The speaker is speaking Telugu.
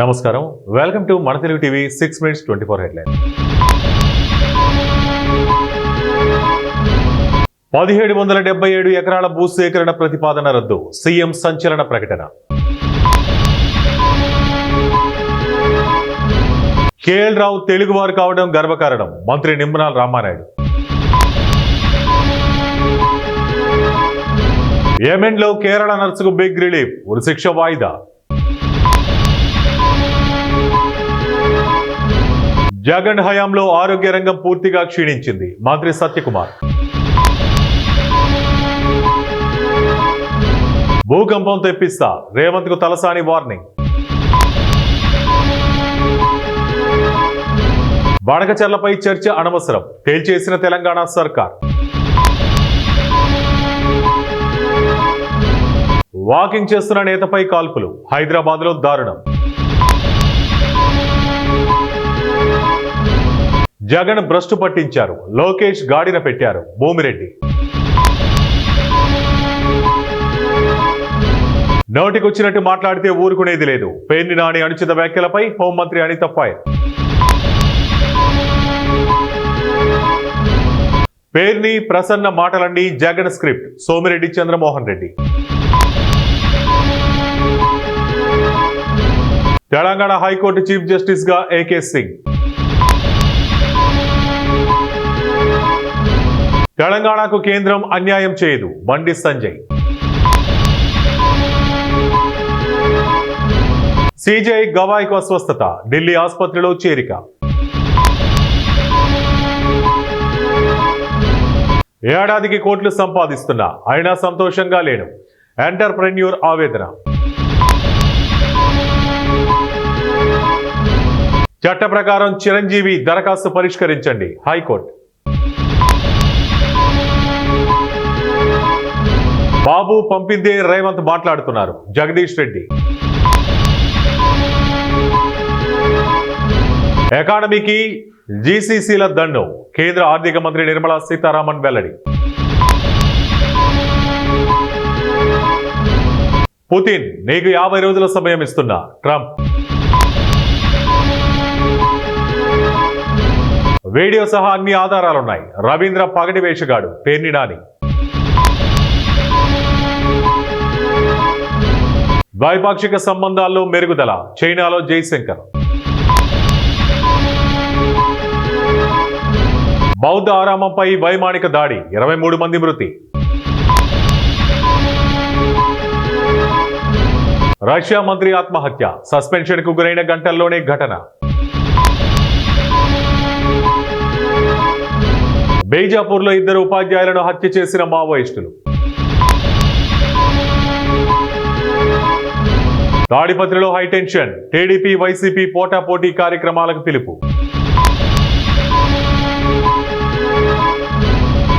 నమస్కారం, వెల్కమ్ టు మన తెలుగు టీవీ 6 minutes 24 హెడ్లైన్. 1777 ఎకరాల భూసేకరణ ప్రతిపాదన రద్దు, సీఎం సంచలన ప్రకటన. కేఎల్ రావు తెలుగువారు కావడం గర్వకారణం, మంత్రి నిమ్మనాల్ రామానాయుడు. యెమెన్లో కేరళ నర్సుకు బిగ్ రిలీఫ్, ఉరిశిక్ష వాయిదా. జగన్ హయాంలో ఆరోగ్య రంగం పూర్తిగా క్షీణించింది, మంత్రి సత్యకుమార్. భూకంపం తెప్పిస్తా, రేవంత్ కు తలసాని వార్నింగ్. బడకచర్లపై చర్చ అనవసరం, తేల్చేసిన తెలంగాణ సర్కార్. వాకింగ్ చేస్తున్న నేతపై కాల్పులు, హైదరాబాద్ లో దారుణం. జగన్ భ్రష్టు పట్టించారు, లోకేష్ గాడిన పెట్టారు, భూమిరెడ్డి. నోటికొచ్చినట్టు మాట్లాడితే ఊరుకునేది లేదు, పేర్ని నాని అనుచిత వ్యాఖ్యలపై హోంమంత్రి అనిత ఫైర్. పేర్ని ప్రసన్న మాటలన్నీ Jagan script, Somireddy Chandramohan Reddy. Telangana high court chief justice గా ఏకే సింగ్. తెలంగాణకు కేంద్రం అన్యాయం చేయదు, బండి సంజయ్. సిజేఐ గవాయికు అస్వస్థత, ఢిల్లీ ఆసుపత్రిలో చేరిక. ఏడాదికి కోట్లు సంపాదిస్తున్నా అయినా సంతోషంగా లేను, ఎంటర్ప్రెన్యూర్ ఆవేదన. చట్ట ప్రకారం చిరంజీవి దరఖాస్తు పరిష్కరించండి, హైకోర్టు. బాబు పంపిందే రేవంత్ మాట్లాడుతున్నారు, జగదీష్ రెడ్డి. ఎకానమీకి జీసీసీల దండం, కేంద్ర ఆర్థిక మంత్రి నిర్మలా సీతారామన్ వెల్లడి. పుతిన్ నీకు 50 రోజుల సమయం ఇస్తున్నా, ట్రంప్. వీడియో సహా అన్ని ఆధారాలున్నాయి, రవీంద్ర పగటి వేషగాడు, పేర్ని నాని. ద్వైపాక్షిక సంబంధాల్లో మెరుగుదల, చైనాలో జైశంకర్. బౌద్ధ ఆరామంపై వైమానిక దాడి, 23 మంది మృతి. రష్యా మంత్రి ఆత్మహత్య, సస్పెన్షన్ కు గురైన గంటల్లోనే ఘటన. బీజాపూర్లో 2 ఉపాధ్యాయులను హత్య చేసిన మావోయిస్టులు. తాడిపత్రిలో హైటెన్షన్, టీడీపీ వైసీపీ పోటాపోటీ కార్యక్రమాలకు పిలుపు.